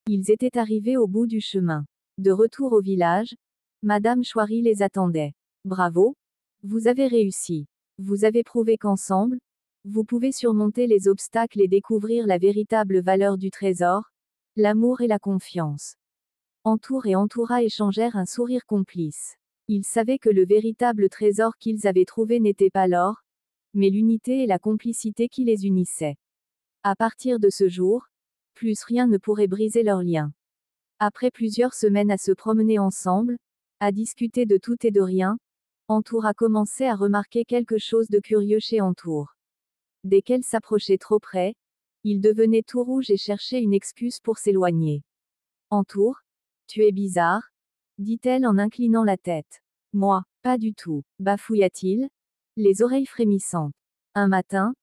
Ils étaient arrivés au bout du chemin. De retour au village, Madame Chouari les attendait. Bravo! Vous avez réussi. Vous avez prouvé qu'ensemble, vous pouvez surmonter les obstacles et découvrir la véritable valeur du trésor, l'amour et la confiance. Entour et Entoura échangèrent un sourire complice. Ils savaient que le véritable trésor qu'ils avaient trouvé n'était pas l'or, mais l'unité et la complicité qui les unissaient. À partir de ce jour, plus rien ne pourrait briser leur lien. Après plusieurs semaines à se promener ensemble, à discuter de tout et de rien, Entoura commençait à remarquer quelque chose de curieux chez Entour. Dès qu'elle s'approchait trop près, il devenait tout rouge et cherchait une excuse pour s'éloigner. Entour, tu es bizarre, dit-elle en inclinant la tête. Moi, pas du tout, bafouilla-t-il, les oreilles frémissantes. Un matin,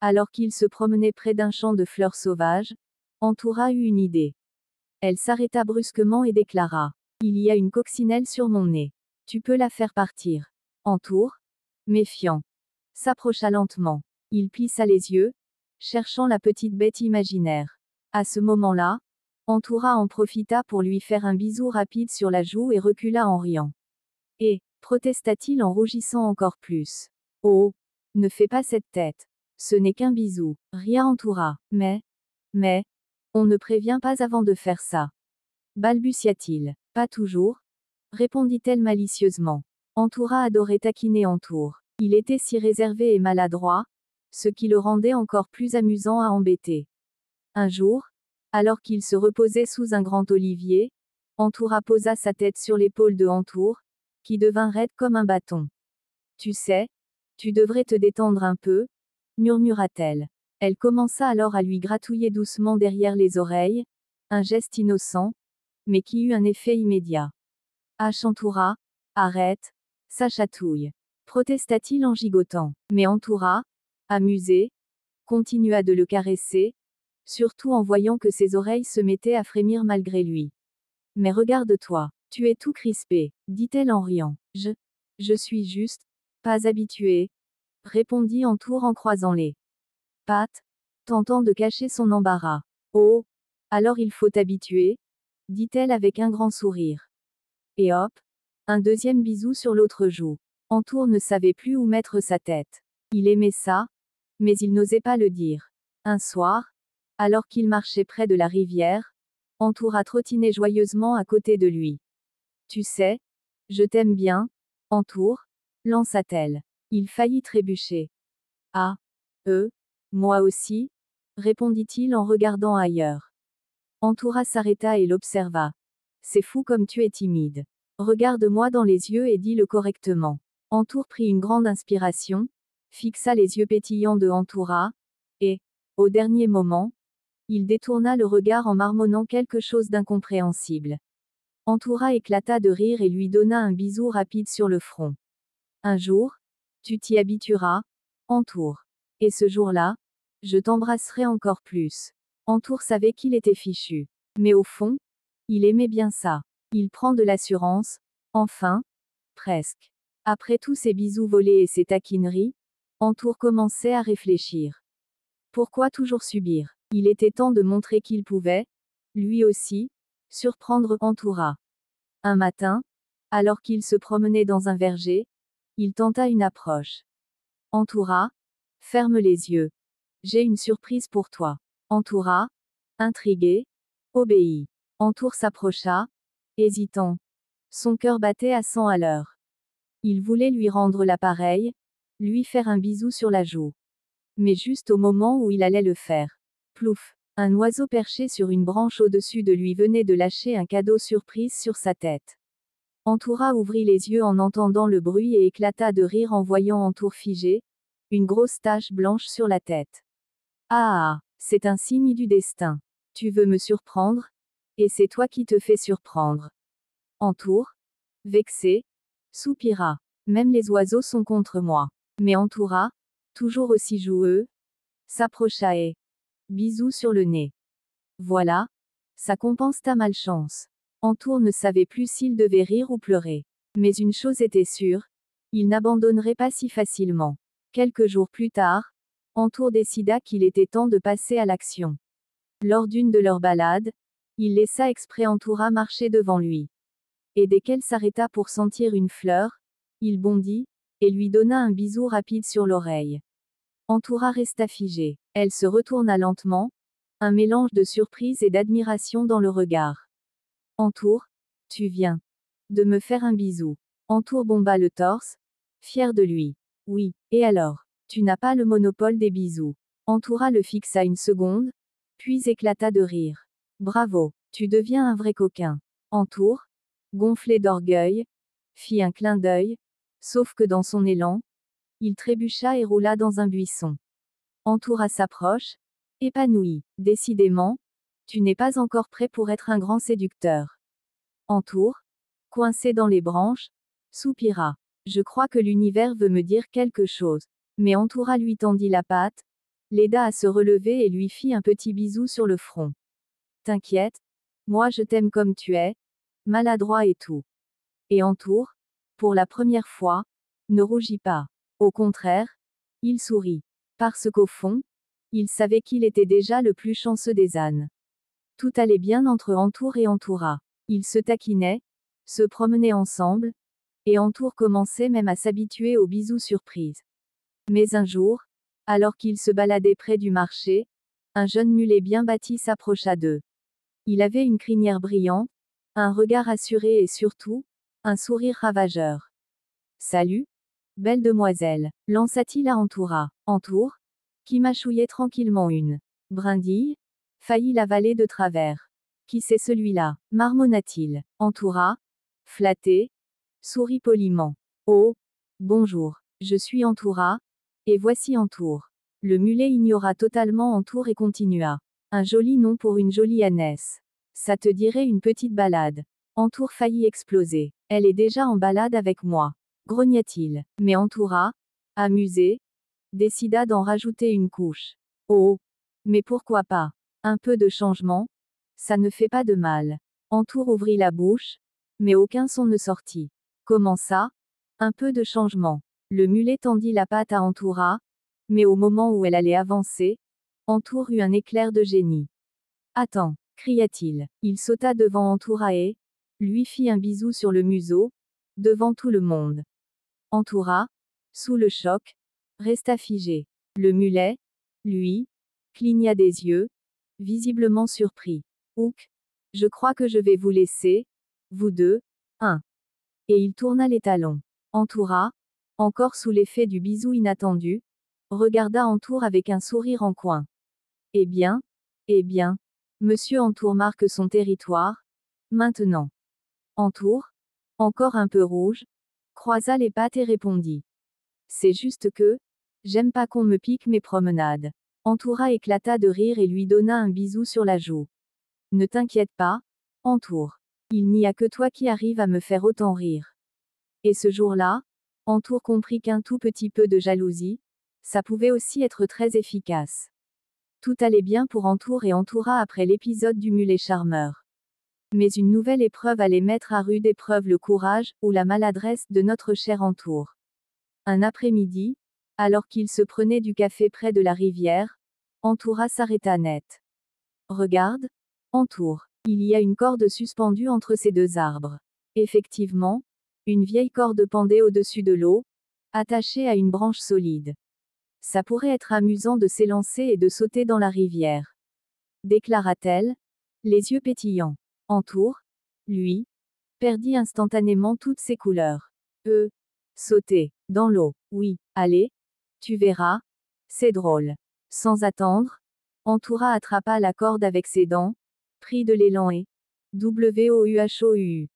alors qu'il se promenait près d'un champ de fleurs sauvages, Entoura eut une idée. Elle s'arrêta brusquement et déclara. Il y a une coccinelle sur mon nez. Tu peux la faire partir. Entour, méfiant, s'approcha lentement. Il plissa les yeux, cherchant la petite bête imaginaire. À ce moment-là, Entoura en profita pour lui faire un bisou rapide sur la joue et recula en riant. Et, protesta-t-il en rougissant encore plus. Oh, ne fais pas cette tête. Ce n'est qu'un bisou. Ria Entoura. Mais, on ne prévient pas avant de faire ça. Balbutia-t-il. Pas toujours, répondit-elle malicieusement. Entoura adorait taquiner Entour. Il était si réservé et maladroit, ce qui le rendait encore plus amusant à embêter. Un jour, alors qu'il se reposait sous un grand olivier, Entoura posa sa tête sur l'épaule de Entour, qui devint raide comme un bâton. Tu sais, tu devrais te détendre un peu, murmura-t-elle. Elle commença alors à lui gratouiller doucement derrière les oreilles, un geste innocent, mais qui eut un effet immédiat. Ah Entoura, arrête, ça chatouille, protesta-t-il en gigotant. Mais Entoura, amusé, continua de le caresser, surtout en voyant que ses oreilles se mettaient à frémir malgré lui. Mais regarde-toi, tu es tout crispé, dit-elle en riant. Je suis juste, pas habituée, répondit Entour en croisant les pattes, tentant de cacher son embarras. Oh, alors il faut t'habituer, dit-elle avec un grand sourire. Et hop, un deuxième bisou sur l'autre joue. Entour ne savait plus où mettre sa tête. Il aimait ça, mais il n'osait pas le dire. Un soir, alors qu'il marchait près de la rivière, Entoura trottinait joyeusement à côté de lui. Tu sais, je t'aime bien, Entour, lança-t-elle. Il faillit trébucher. Ah, moi aussi, répondit-il en regardant ailleurs. Entoura s'arrêta et l'observa. C'est fou comme tu es timide. Regarde-moi dans les yeux et dis-le correctement. Entour prit une grande inspiration, fixa les yeux pétillants de Entoura, et, au dernier moment, il détourna le regard en marmonnant quelque chose d'incompréhensible. Entoura éclata de rire et lui donna un bisou rapide sur le front. Un jour, tu t'y habitueras, Entour. Et ce jour-là, je t'embrasserai encore plus. Entour savait qu'il était fichu. Mais au fond, il aimait bien ça. Il prend de l'assurance, enfin, presque. Après tous ces bisous volés et ces taquineries, Entour commençait à réfléchir. Pourquoi toujours subir? Il était temps de montrer qu'il pouvait, lui aussi, surprendre Entoura. Un matin, alors qu'il se promenait dans un verger, il tenta une approche. Entoura, ferme les yeux. J'ai une surprise pour toi. Entoura, intrigué, obéit. Entour s'approcha, hésitant. Son cœur battait à 100 à l'heure. Il voulait lui rendre l'appareil, lui faire un bisou sur la joue. Mais juste au moment où il allait le faire. Plouf! Un oiseau perché sur une branche au-dessus de lui venait de lâcher un cadeau surprise sur sa tête. Entoura ouvrit les yeux en entendant le bruit et éclata de rire en voyant Entour figé, une grosse tache blanche sur la tête. Ah, c'est un signe du destin. Tu veux me surprendre? Et c'est toi qui te fais surprendre. Entour, vexé, soupira. Même les oiseaux sont contre moi. Mais Entoura, toujours aussi joueux, s'approcha et bisou sur le nez. Voilà, ça compense ta malchance. Entour ne savait plus s'il devait rire ou pleurer. Mais une chose était sûre, il n'abandonnerait pas si facilement. Quelques jours plus tard, Entour décida qu'il était temps de passer à l'action. Lors d'une de leurs balades, Il laissa exprès Entoura marcher devant lui. Et dès qu'elle s'arrêta pour sentir une fleur, il bondit, et lui donna un bisou rapide sur l'oreille. Entoura resta figée. Elle se retourna lentement, un mélange de surprise et d'admiration dans le regard. Entour, tu viens de me faire un bisou. Entour bomba le torse, fier de lui. Oui, et alors, tu n'as pas le monopole des bisous. Entoura le fixa une seconde, puis éclata de rire. Bravo, tu deviens un vrai coquin. Entour, gonflé d'orgueil, fit un clin d'œil, sauf que dans son élan, il trébucha et roula dans un buisson. Entoura s'approche, épanoui. Décidément, tu n'es pas encore prêt pour être un grand séducteur. Entour, coincé dans les branches, soupira. Je crois que l'univers veut me dire quelque chose. Mais Entoura lui tendit la patte, l'aida à se relever et lui fit un petit bisou sur le front. T'inquiète, moi je t'aime comme tu es, maladroit et tout. Et Entour, pour la première fois, ne rougit pas. Au contraire, il sourit. Parce qu'au fond, il savait qu'il était déjà le plus chanceux des ânes. Tout allait bien entre Entour et Entoura. Ils se taquinaient, se promenaient ensemble, et Entour commençait même à s'habituer aux bisous surprises. Mais un jour, alors qu'ils se baladaient près du marché, un jeune mulet bien bâti s'approcha d'eux. Il avait une crinière brillante, un regard assuré et surtout, un sourire ravageur. Salut, belle demoiselle, lança-t-il à Entoura. Entour, qui mâchouillait tranquillement une brindille, faillit l'avaler de travers. Qui c'est celui-là, marmonna-t-il. Entoura, flatté, sourit poliment. Oh, bonjour, je suis Entoura, et voici Entour. Le mulet ignora totalement Entour et continua. Un joli nom pour une jolie ânesse. Ça te dirait une petite balade. Entour faillit exploser. Elle est déjà en balade avec moi, grogna-t-il. Mais Entoura, amusé, décida d'en rajouter une couche. Oh, mais pourquoi pas? Un peu de changement, ça ne fait pas de mal. Entour ouvrit la bouche, mais aucun son ne sortit. Comment ça? Un peu de changement. Le mulet tendit la patte à Entoura, mais au moment où elle allait avancer, Entour eut un éclair de génie. Attends, cria-t-il. Il sauta devant Entoura et lui fit un bisou sur le museau, devant tout le monde. Entoura, sous le choc, resta figé. Le mulet, lui, cligna des yeux, visiblement surpris. Ouk, je crois que je vais vous laisser, vous deux, hein. Et il tourna les talons. Entoura, encore sous l'effet du bisou inattendu, regarda Entour avec un sourire en coin. Eh bien, Monsieur Entour marque son territoire, maintenant. Entour, encore un peu rouge, croisa les pattes et répondit. C'est juste que, j'aime pas qu'on me pique mes promenades. Entoura éclata de rire et lui donna un bisou sur la joue. Ne t'inquiète pas, Entour. Il n'y a que toi qui arrive à me faire autant rire. Et ce jour-là, Entour comprit qu'un tout petit peu de jalousie, ça pouvait aussi être très efficace. Tout allait bien pour Entour et Entoura après l'épisode du mulet charmeur. Mais une nouvelle épreuve allait mettre à rude épreuve le courage, ou la maladresse, de notre cher Entour. Un après-midi, alors qu'il se prenait du café près de la rivière, Entoura s'arrêta net. Regarde, Entour. Il y a une corde suspendue entre ces deux arbres. Effectivement, une vieille corde pendait au-dessus de l'eau, attachée à une branche solide. Ça pourrait être amusant de s'élancer et de sauter dans la rivière, déclara-t-elle, les yeux pétillants. Entour, lui, perdit instantanément toutes ses couleurs. Sauter, dans l'eau, oui, allez, tu verras, c'est drôle. Sans attendre, Entoura attrapa la corde avec ses dents, prit de l'élan et WOUHOU.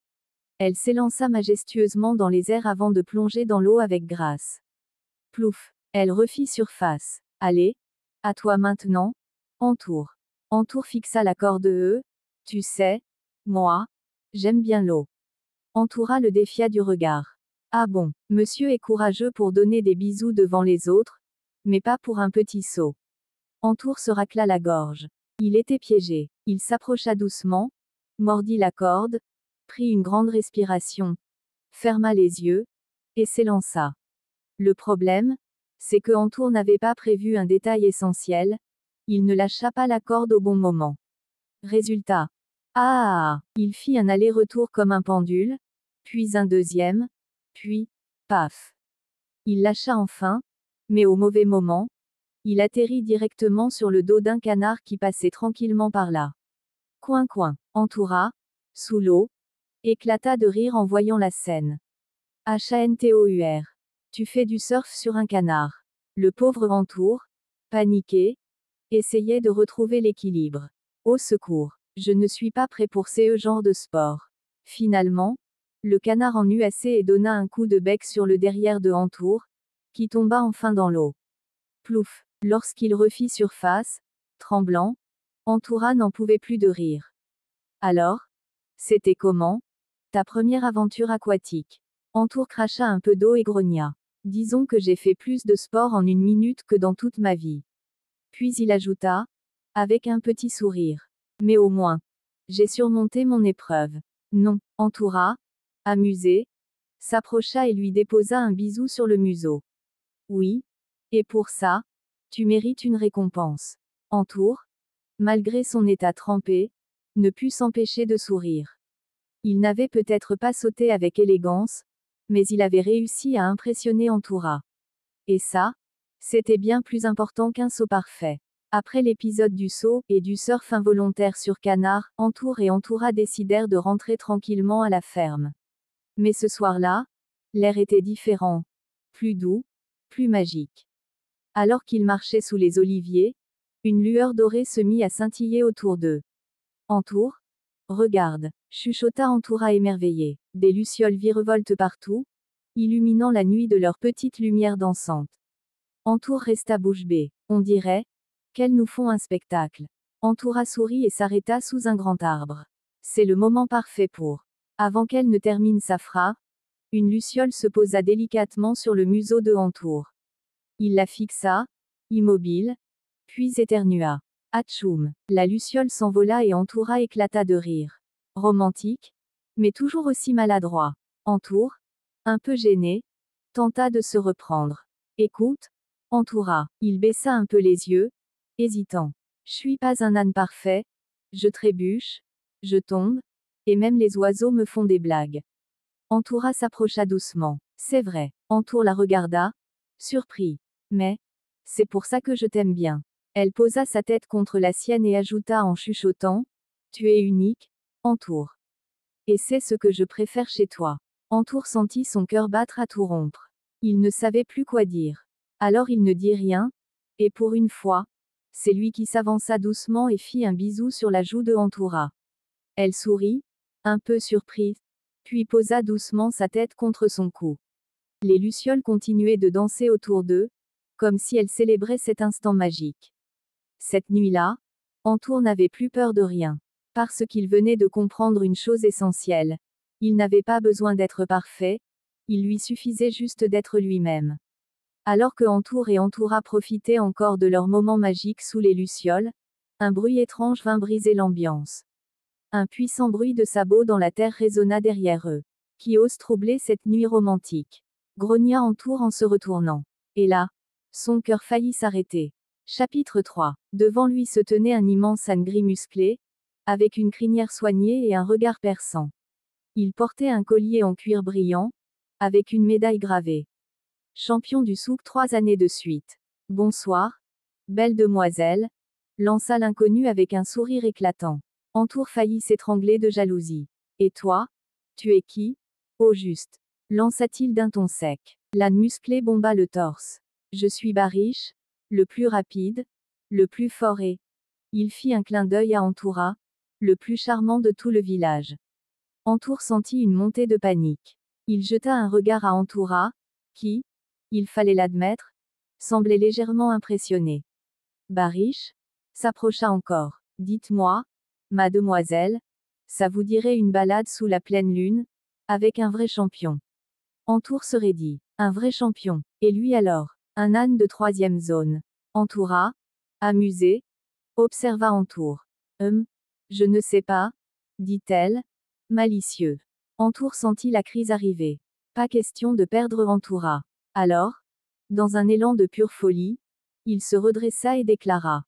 Elle s'élança majestueusement dans les airs avant de plonger dans l'eau avec grâce. Plouf, elle refit surface. Allez, à toi maintenant, Entour. Entour fixa la corde tu sais, moi, j'aime bien l'eau. Entoura le défia du regard. Ah bon, monsieur est courageux pour donner des bisous devant les autres, mais pas pour un petit sot. Entour se racla la gorge. Il était piégé. Il s'approcha doucement, mordit la corde, prit une grande respiration, ferma les yeux, et s'élança. Le problème, c'est que Entour n'avait pas prévu un détail essentiel, il ne lâcha pas la corde au bon moment. Résultat. Ah! Il fit un aller-retour comme un pendule, puis un deuxième, puis, paf! Il lâcha enfin, mais au mauvais moment. Il atterrit directement sur le dos d'un canard qui passait tranquillement par là. Coin coin, entoura, sous l'eau, éclata de rire en voyant la scène. Chantour. Tu fais du surf sur un canard. Le pauvre entour, paniqué, essayait de retrouver l'équilibre. Au secours, je ne suis pas prêt pour ce genre de sport. Finalement, le canard en eut assez et donna un coup de bec sur le derrière de Entour, qui tomba enfin dans l'eau. Plouf! Lorsqu'il refit surface, tremblant, Entoura n'en pouvait plus de rire. Alors? C'était comment? Ta première aventure aquatique. Entour cracha un peu d'eau et grogna. Disons que j'ai fait plus de sport en 1 minute que dans toute ma vie. Puis il ajouta, avec un petit sourire. Mais au moins, j'ai surmonté mon épreuve. Non, Entoura, amusé, s'approcha et lui déposa un bisou sur le museau. Oui. Et pour ça, tu mérites une récompense. Entour, malgré son état trempé, ne put s'empêcher de sourire. Il n'avait peut-être pas sauté avec élégance, mais il avait réussi à impressionner Entoura. Et ça, c'était bien plus important qu'un saut parfait. Après l'épisode du saut et du surf involontaire sur canard, Entour et Entoura décidèrent de rentrer tranquillement à la ferme. Mais ce soir-là, l'air était différent. Plus doux, plus magique. Alors qu'ils marchaient sous les oliviers, une lueur dorée se mit à scintiller autour d'eux. Entour? Regarde, chuchota Entoura émerveillé. Des lucioles virevoltent partout, illuminant la nuit de leur petite lumière dansante. Entour resta bouche bée. On dirait qu'elles nous font un spectacle. Entoura sourit et s'arrêta sous un grand arbre. C'est le moment parfait pour. Avant qu'elle ne termine sa phrase, une luciole se posa délicatement sur le museau de Entour. Il la fixa, immobile, puis éternua. Atchoum! La luciole s'envola et Entoura éclata de rire. Romantique, mais toujours aussi maladroit. Entour, un peu gêné, tenta de se reprendre. Écoute, Entoura. Il baissa un peu les yeux, hésitant. Je suis pas un âne parfait, je trébuche, je tombe, et même les oiseaux me font des blagues. Entoura s'approcha doucement. C'est vrai. Entour la regarda, surpris. Mais, c'est pour ça que je t'aime bien. Elle posa sa tête contre la sienne et ajouta en chuchotant, tu es unique, Entour. Et c'est ce que je préfère chez toi. Entour sentit son cœur battre à tout rompre. Il ne savait plus quoi dire. Alors il ne dit rien, et pour une fois, c'est lui qui s'avança doucement et fit un bisou sur la joue de Entoura. Elle sourit, un peu surprise, puis posa doucement sa tête contre son cou. Les lucioles continuaient de danser autour d'eux, comme si elles célébraient cet instant magique. Cette nuit-là, Entour n'avait plus peur de rien. Parce qu'il venait de comprendre une chose essentielle. Il n'avait pas besoin d'être parfait, il lui suffisait juste d'être lui-même. Alors que Entour et Entoura profitaient encore de leur moment magique sous les lucioles, un bruit étrange vint briser l'ambiance. Un puissant bruit de sabots dans la terre résonna derrière eux. Qui ose troubler cette nuit romantique? Grogna Entour en se retournant. Et là, son cœur faillit s'arrêter. Chapitre 3. Devant lui se tenait un immense âne gris musclé, avec une crinière soignée et un regard perçant. Il portait un collier en cuir brillant, avec une médaille gravée. Champion du souk 3 années de suite. Bonsoir, belle demoiselle, lança l'inconnu avec un sourire éclatant. Entour faillit s'étrangler de jalousie. Et toi? Tu es qui? Au juste, lança-t-il d'un ton sec. L'âne musclé bomba le torse. Je suis Bariche, le plus rapide, le plus fort et. Il fit un clin d'œil à Entoura, le plus charmant de tout le village. Entour sentit une montée de panique. Il jeta un regard à Entoura, qui, il fallait l'admettre, semblait légèrement impressionné. Bariche s'approcha encore. Dites-moi, mademoiselle, ça vous dirait une balade sous la pleine lune, avec un vrai champion? Entour se raidit. Un vrai champion. Et lui alors? Un âne de 3e zone. Entoura, amusé, observa Entour. Je ne sais pas, dit-elle, malicieux. Entour sentit la crise arriver. Pas question de perdre Entoura. Alors, dans un élan de pure folie, il se redressa et déclara.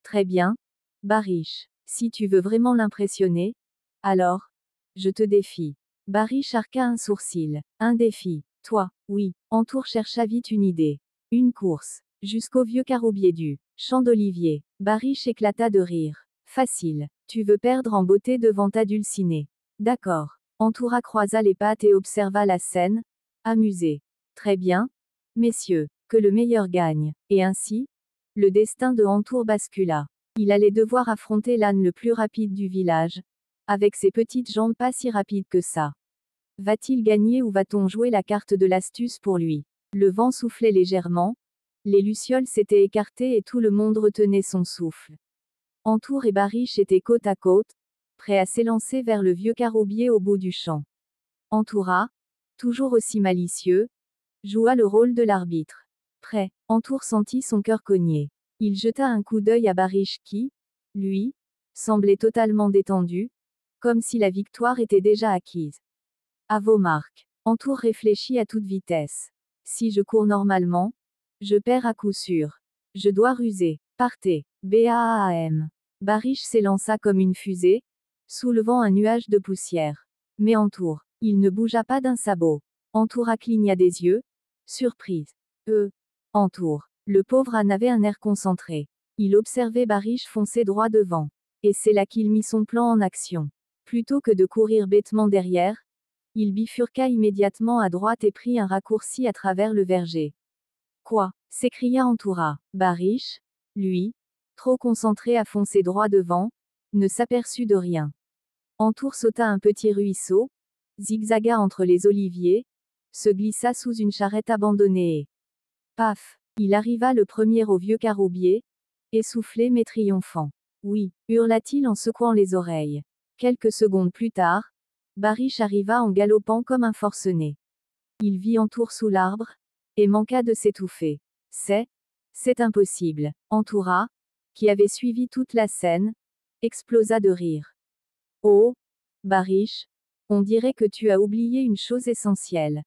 Très bien, Bariche. Si tu veux vraiment l'impressionner, Alors, je te défie. Barish arqua un sourcil. Un défi. Toi, oui. Entour chercha vite une idée. Une course. Jusqu'au vieux caroubier du champ d'olivier. Barish éclata de rire. Facile. Tu veux perdre en beauté devant ta dulcinée. D'accord. Entoura croisa les pattes et observa la scène. Amusé. Très bien. Messieurs, que le meilleur gagne. Et ainsi, le destin de Entour bascula. Il allait devoir affronter l'âne le plus rapide du village. Avec ses petites jambes pas si rapides que ça. Va-t-il gagner ou va-t-on jouer la carte de l'astuce pour lui? Le vent soufflait légèrement. Les lucioles s'étaient écartées et tout le monde retenait son souffle. Entour et Barish étaient côte à côte, prêts à s'élancer vers le vieux caroubier au bout du champ. Entoura, toujours aussi malicieux, joua le rôle de l'arbitre. Prêt, Entour sentit son cœur cogner. Il jeta un coup d'œil à Barish qui, lui, semblait totalement détendu, comme si la victoire était déjà acquise. À vos marques. Entour réfléchit à toute vitesse. Si je cours normalement, je perds à coup sûr. Je dois ruser. Partez. BAAM. Barish s'élança comme une fusée, soulevant un nuage de poussière. Mais Entour, il ne bougea pas d'un sabot. Entoura cligna des yeux, surprise. Entour. Le pauvre âne avait un air concentré. Il observait Barish foncer droit devant. Et c'est là qu'il mit son plan en action. Plutôt que de courir bêtement derrière, il bifurqua immédiatement à droite et prit un raccourci à travers le verger. Quoi? S'écria Entoura. Barish, lui, trop concentré à foncer droit devant, ne s'aperçut de rien. Entour sauta un petit ruisseau, zigzaga entre les oliviers, se glissa sous une charrette abandonnée et paf! Il arriva le premier au vieux caroubier, essoufflé mais triomphant. Oui, hurla-t-il en secouant les oreilles. Quelques secondes plus tard, Barish arriva en galopant comme un forcené. Il vit Entour sous l'arbre, et manqua de s'étouffer. C'est impossible. Entoura, qui avait suivi toute la scène, explosa de rire. Oh, Barish, on dirait que tu as oublié une chose essentielle.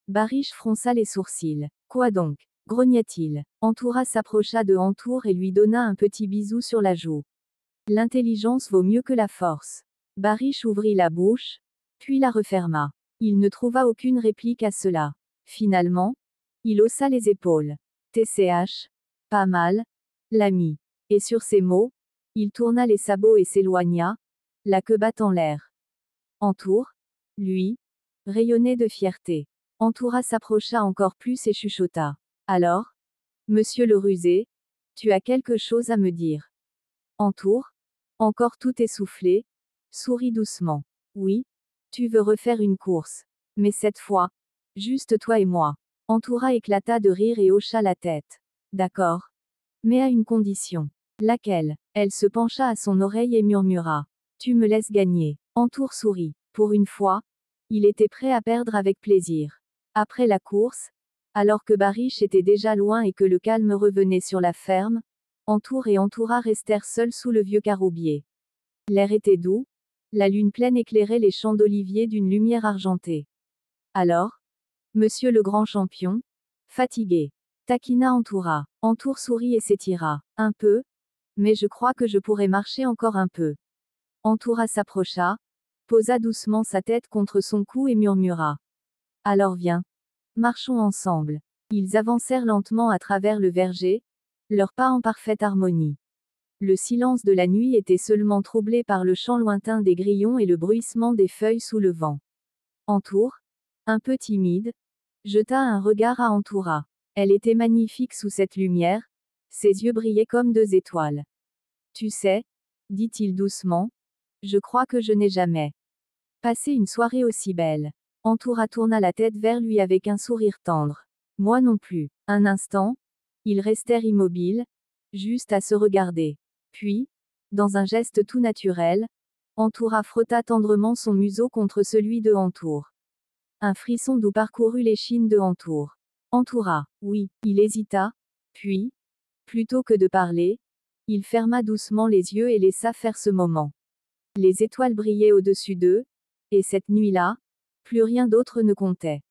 Barish fronça les sourcils. Quoi donc? Grogna-t-il. Entoura s'approcha de Entour et lui donna un petit bisou sur la joue. L'intelligence vaut mieux que la force. Barish ouvrit la bouche, puis la referma. Il ne trouva aucune réplique à cela. Finalement, il haussa les épaules. TCH. Pas mal, l'ami. Et sur ces mots, il tourna les sabots et s'éloigna, la queue battant l'air. Entour, lui, rayonnait de fierté. Entoura s'approcha encore plus et chuchota. Alors, monsieur le rusé, tu as quelque chose à me dire. Entour, encore tout essoufflé, sourit doucement. Oui, tu veux refaire une course. Mais cette fois, juste toi et moi. Entoura éclata de rire et hocha la tête. D'accord. Mais à une condition. Laquelle? Elle se pencha à son oreille et murmura. Tu me laisses gagner. Entour sourit. Pour une fois, il était prêt à perdre avec plaisir. Après la course, alors que Barish était déjà loin et que le calme revenait sur la ferme, Entour et Entoura restèrent seuls sous le vieux caroubier. L'air était doux, la lune pleine éclairait les champs d'oliviers d'une lumière argentée. Alors, monsieur le grand champion, fatigué, taquina Entoura. Entour sourit et s'étira. Un peu, mais je crois que je pourrais marcher encore un peu. Entoura s'approcha, posa doucement sa tête contre son cou et murmura. Alors viens. Marchons ensemble. Ils avancèrent lentement à travers le verger, leurs pas en parfaite harmonie. Le silence de la nuit était seulement troublé par le chant lointain des grillons et le bruissement des feuilles sous le vent. Entour, un peu timide, jeta un regard à Entoura. Elle était magnifique sous cette lumière, ses yeux brillaient comme deux étoiles. Tu sais, dit-il doucement, je crois que je n'ai jamais passé une soirée aussi belle. Entoura tourna la tête vers lui avec un sourire tendre. Moi non plus. Un instant, ils restèrent immobiles, juste à se regarder. Puis, dans un geste tout naturel, Entoura frotta tendrement son museau contre celui de Entour. Un frisson doux parcourut l'échine de Entour. Entoura, oui, il hésita, puis, plutôt que de parler, il ferma doucement les yeux et laissa faire ce moment. Les étoiles brillaient au-dessus d'eux, et cette nuit-là, plus rien d'autre ne comptait.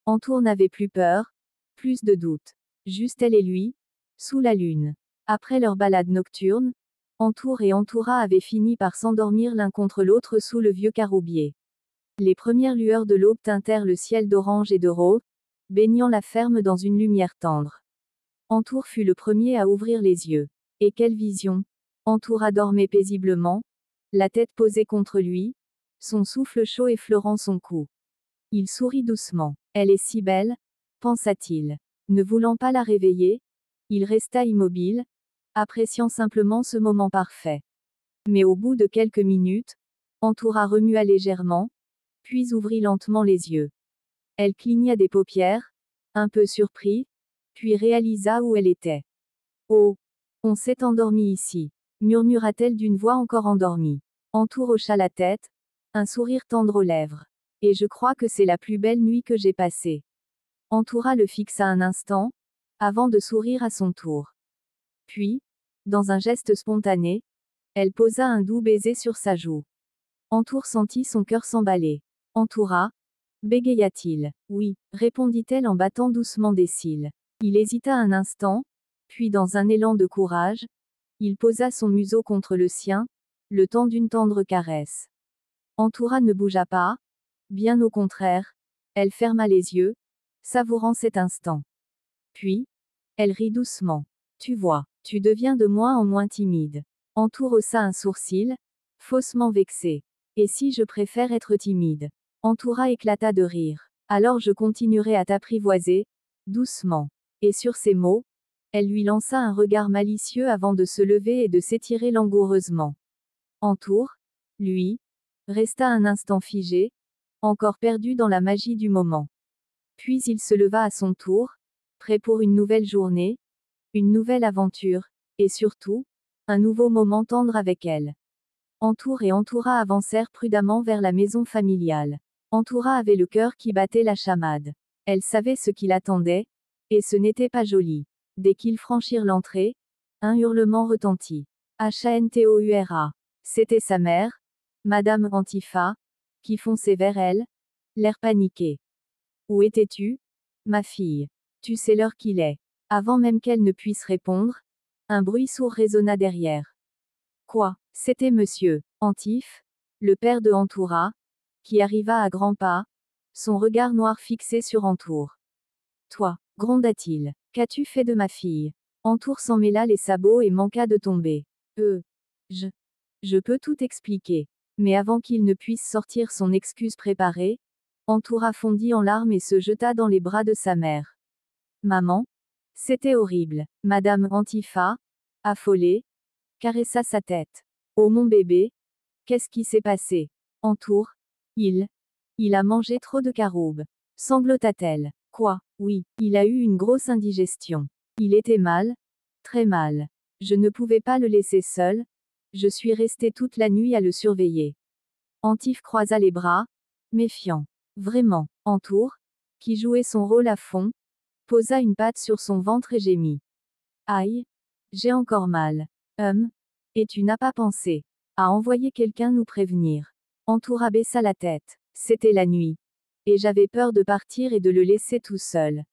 Entour n'avait plus peur, plus de doute. Juste elle et lui, sous la lune. Après leur balade nocturne, Entour et Entoura avaient fini par s'endormir l'un contre l'autre sous le vieux caroubier. Les premières lueurs de l'aube teintèrent le ciel d'orange et de rose, baignant la ferme dans une lumière tendre. Entour fut le premier à ouvrir les yeux. Et quelle vision! Entoura dormait paisiblement, la tête posée contre lui, son souffle chaud effleurant son cou. Il sourit doucement. Elle est si belle, pensa-t-il. Ne voulant pas la réveiller, il resta immobile, appréciant simplement ce moment parfait. Mais au bout de quelques minutes, Entoura remua légèrement, puis ouvrit lentement les yeux. Elle cligna des paupières, un peu surpris, puis réalisa où elle était. Oh! On s'est endormi ici, murmura-t-elle d'une voix encore endormie. Entour hocha la tête, un sourire tendre aux lèvres. Et je crois que c'est la plus belle nuit que j'ai passée. Entoura le fixa un instant, avant de sourire à son tour. Puis, dans un geste spontané, elle posa un doux baiser sur sa joue. Entour sentit son cœur s'emballer. Entoura, bégaya-t-il. Oui, répondit-elle en battant doucement des cils. Il hésita un instant, puis dans un élan de courage, il posa son museau contre le sien, le temps d'une tendre caresse. Entoura ne bougea pas, bien au contraire, elle ferma les yeux, savourant cet instant. Puis, elle rit doucement. Tu vois, tu deviens de moins en moins timide. Entour haussa un sourcil, faussement vexé. Et si je préfère être timide? Entoura éclata de rire. Alors je continuerai à t'apprivoiser, doucement. Et sur ces mots, elle lui lança un regard malicieux avant de se lever et de s'étirer langoureusement. Entour, lui, resta un instant figé, encore perdu dans la magie du moment. Puis il se leva à son tour, prêt pour une nouvelle journée, une nouvelle aventure, et surtout, un nouveau moment tendre avec elle. Entour et Entoura avancèrent prudemment vers la maison familiale. Entoura avait le cœur qui battait la chamade. Elle savait ce qui l'attendait, et ce n'était pas joli. Dès qu'ils franchirent l'entrée, un hurlement retentit. Chantoura. C'était sa mère, Madame Antifa, qui fonçait vers elle, l'air paniqué. Où étais-tu, ma fille? Tu sais l'heure qu'il est. Avant même qu'elle ne puisse répondre, un bruit sourd résonna derrière. Quoi? C'était monsieur Antif, le père de Entoura, qui arriva à grands pas, son regard noir fixé sur Entour. Toi, gronda-t-il, qu'as-tu fait de ma fille? Entour s'en mêla les sabots et manqua de tomber. Je peux tout expliquer. Mais avant qu'il ne puisse sortir son excuse préparée, Entoura fondit en larmes et se jeta dans les bras de sa mère. Maman? C'était horrible. Madame Antifa, affolée, caressa sa tête. Oh mon bébé, qu'est-ce qui s'est passé? Entour, il a mangé trop de caroube. Sanglota-t-elle. Quoi? Oui, il a eu une grosse indigestion. Il était mal, très mal. Je ne pouvais pas le laisser seul, je suis restée toute la nuit à le surveiller. Antif croisa les bras, méfiant. Vraiment. Entour, qui jouait son rôle à fond, posa une patte sur son ventre et gémit. Aïe, j'ai encore mal. Et tu n'as pas pensé à envoyer quelqu'un nous prévenir? Entoura baissa la tête. C'était la nuit. Et j'avais peur de partir et de le laisser tout seul.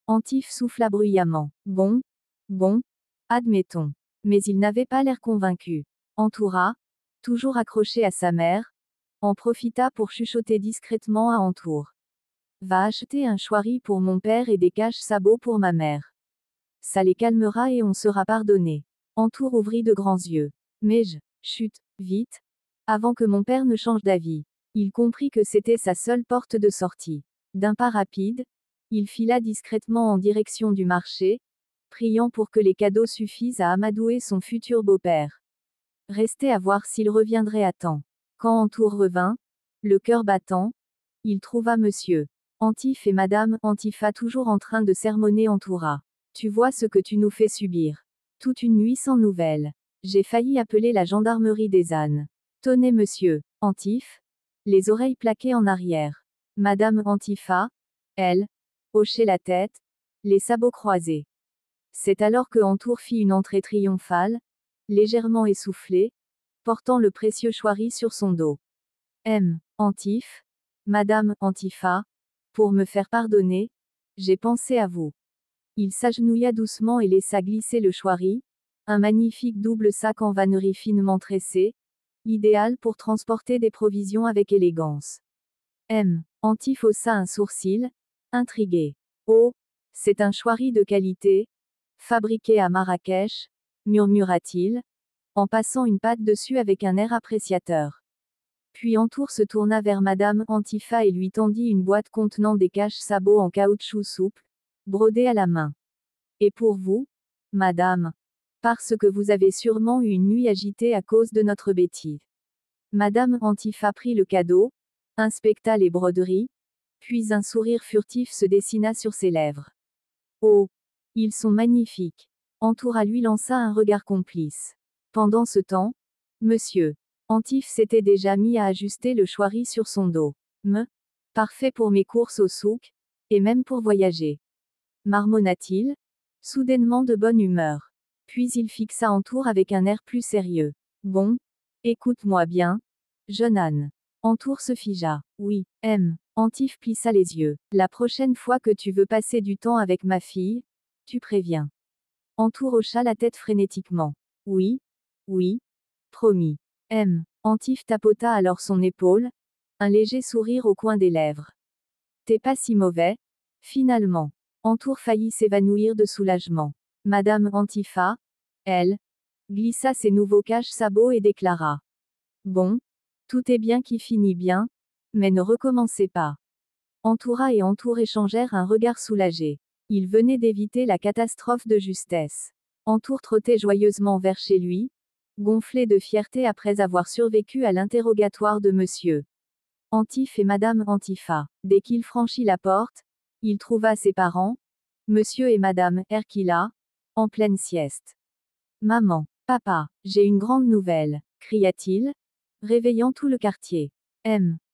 Antif souffla bruyamment. Bon, admettons. Mais il n'avait pas l'air convaincu. Entoura, toujours accroché à sa mère, en profita pour chuchoter discrètement à Entour. Va acheter un chouari pour mon père et des caches-sabots pour ma mère. Ça les calmera et on sera pardonné. Entour ouvrit de grands yeux. Mais chut, vite, avant que mon père ne change d'avis. Il comprit que c'était sa seule porte de sortie. D'un pas rapide, il fila discrètement en direction du marché, priant pour que les cadeaux suffisent à amadouer son futur beau-père. Restait à voir s'il reviendrait à temps. Quand Entour revint, le cœur battant, il trouva monsieur Antif et madame Antifa toujours en train de sermonner Entoura. Tu vois ce que tu nous fais subir. Toute une nuit sans nouvelles. J'ai failli appeler la gendarmerie des ânes. Tenez monsieur Antif, les oreilles plaquées en arrière. Madame Antifa, elle, hochait la tête, les sabots croisés. C'est alors que Entour fit une entrée triomphale, légèrement essoufflée, portant le précieux chouari sur son dos. Antif, Madame Antifa, pour me faire pardonner, j'ai pensé à vous. Il s'agenouilla doucement et laissa glisser le chouari, Un magnifique double sac en vannerie finement tressé, idéal pour transporter des provisions avec élégance. M. Antif haussa un sourcil, intrigué. Oh, c'est un chouari de qualité, fabriqué à Marrakech, murmura-t-il, en passant une patte dessus avec un air appréciateur. Puis Entour se tourna vers Madame Antifa et lui tendit une boîte contenant des caches-sabots en caoutchouc souple, brodés à la main. Et pour vous, Madame? Parce que vous avez sûrement eu une nuit agitée à cause de notre bêtise. Madame Antifa prit le cadeau, inspecta les broderies, puis un sourire furtif se dessina sur ses lèvres. Oh, ils sont magnifiques. Entoura lui lança un regard complice. Pendant ce temps, Monsieur Antif s'était déjà mis à ajuster le chouari sur son dos. Parfait pour mes courses au souk, et même pour voyager. Marmonna-t-il, soudainement de bonne humeur. Puis il fixa Entour avec un air plus sérieux. Bon, écoute-moi bien, jeune âne. Entour se figea. Oui, Antif plissa les yeux. La prochaine fois que tu veux passer du temps avec ma fille, tu préviens. Entour hocha la tête frénétiquement. Oui, oui, promis. Antif tapota alors son épaule, un léger sourire au coin des lèvres. T'es pas si mauvais, finalement. Entour faillit s'évanouir de soulagement. Madame Antifa, elle, glissa ses nouveaux cache-sabots et déclara. Bon, tout est bien qui finit bien, mais ne recommencez pas. Entoura et Entour échangèrent un regard soulagé. Ils venaient d'éviter la catastrophe de justesse. Entour trottait joyeusement vers chez lui, gonflé de fierté après avoir survécu à l'interrogatoire de Monsieur Antif et Madame Antifa. Dès qu'il franchit la porte, il trouva ses parents, Monsieur et Madame Erkila, en pleine sieste. Maman, papa, j'ai une grande nouvelle, cria-t-il, réveillant tout le quartier.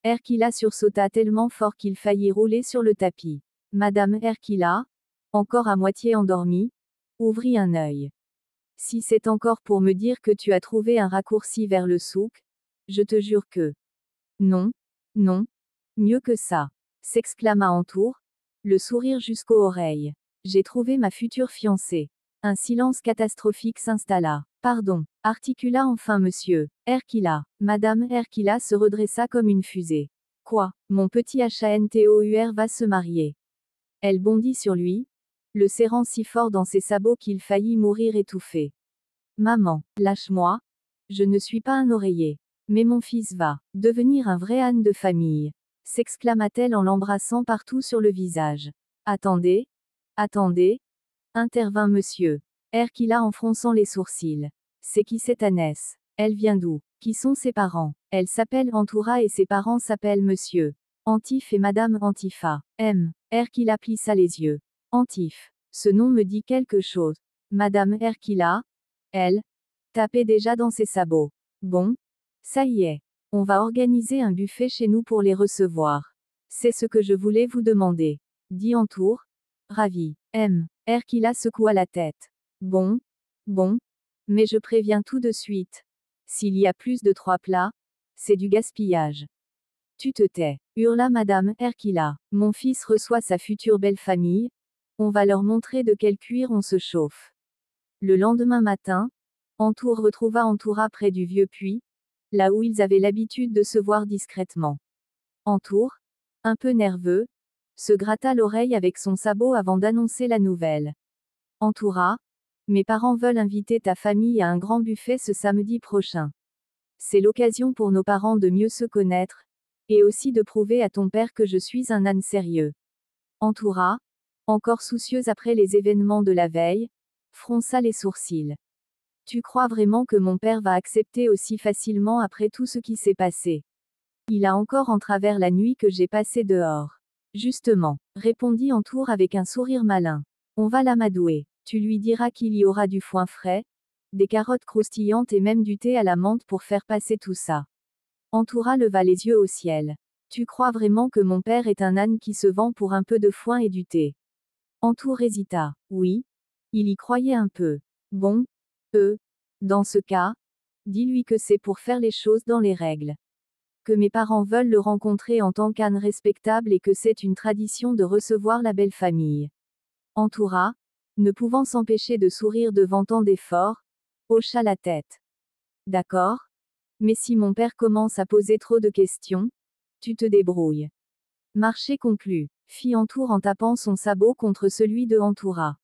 Erkila sursauta tellement fort qu'il faillit rouler sur le tapis. Madame Erkila, encore à moitié endormie, ouvrit un œil. Si c'est encore pour me dire que tu as trouvé un raccourci vers le souk, je te jure que. Non, non, mieux que ça, s'exclama Entour, le sourire jusqu'aux oreilles. J'ai trouvé ma future fiancée. Un silence catastrophique s'installa. Pardon, articula enfin Monsieur Erkila. Madame Erkila se redressa comme une fusée. Quoi, mon petit Hantour va se marier? Elle bondit sur lui, le serrant si fort dans ses sabots qu'il faillit mourir étouffé. Maman, lâche-moi. Je ne suis pas un oreiller. Mais mon fils va devenir un vrai âne de famille, s'exclama-t-elle en l'embrassant partout sur le visage. Attendez, attendez, intervint Monsieur Erkila en fronçant les sourcils. C'est qui cette ânesse? Elle vient d'où? Qui sont ses parents? Elle s'appelle Entoura et ses parents s'appellent Monsieur Antif et Madame Antifa. Erkila plissa les yeux. Antif. Ce nom me dit quelque chose. Madame Erkila, elle, tapait déjà dans ses sabots. Bon, ça y est. On va organiser un buffet chez nous pour les recevoir. C'est ce que je voulais vous demander, dit Entour, ravi. Erkila secoua la tête. Bon, mais je préviens tout de suite. S'il y a plus de 3 plats, c'est du gaspillage. Tu te tais, hurla Madame Erkila. Mon fils reçoit sa future belle famille. On va leur montrer de quel cuir on se chauffe. Le lendemain matin, Entour retrouva Entoura près du vieux puits, là où ils avaient l'habitude de se voir discrètement. Entour, un peu nerveux, se gratta l'oreille avec son sabot avant d'annoncer la nouvelle. Entoura, mes parents veulent inviter ta famille à un grand buffet ce samedi prochain. C'est l'occasion pour nos parents de mieux se connaître, et aussi de prouver à ton père que je suis un âne sérieux. Entoura, encore soucieuse après les événements de la veille, fronça les sourcils. Tu crois vraiment que mon père va accepter aussi facilement après tout ce qui s'est passé? Il a encore en travers la nuit que j'ai passée dehors. Justement, répondit Entour avec un sourire malin. On va l'amadouer. Tu lui diras qu'il y aura du foin frais, des carottes croustillantes et même du thé à la menthe pour faire passer tout ça. Entoura leva les yeux au ciel. Tu crois vraiment que mon père est un âne qui se vend pour un peu de foin et du thé? Entour hésita. Oui, il y croyait un peu. Bon, dans ce cas, dis-lui que c'est pour faire les choses dans les règles. Que mes parents veulent le rencontrer en tant qu'âne respectable et que c'est une tradition de recevoir la belle famille. Entoura, ne pouvant s'empêcher de sourire devant tant d'efforts, Hocha la tête. D'accord. Mais si mon père commence à poser trop de questions, tu te débrouilles. Marché conclu. Fit Entour en tapant son sabot contre celui de Entoura.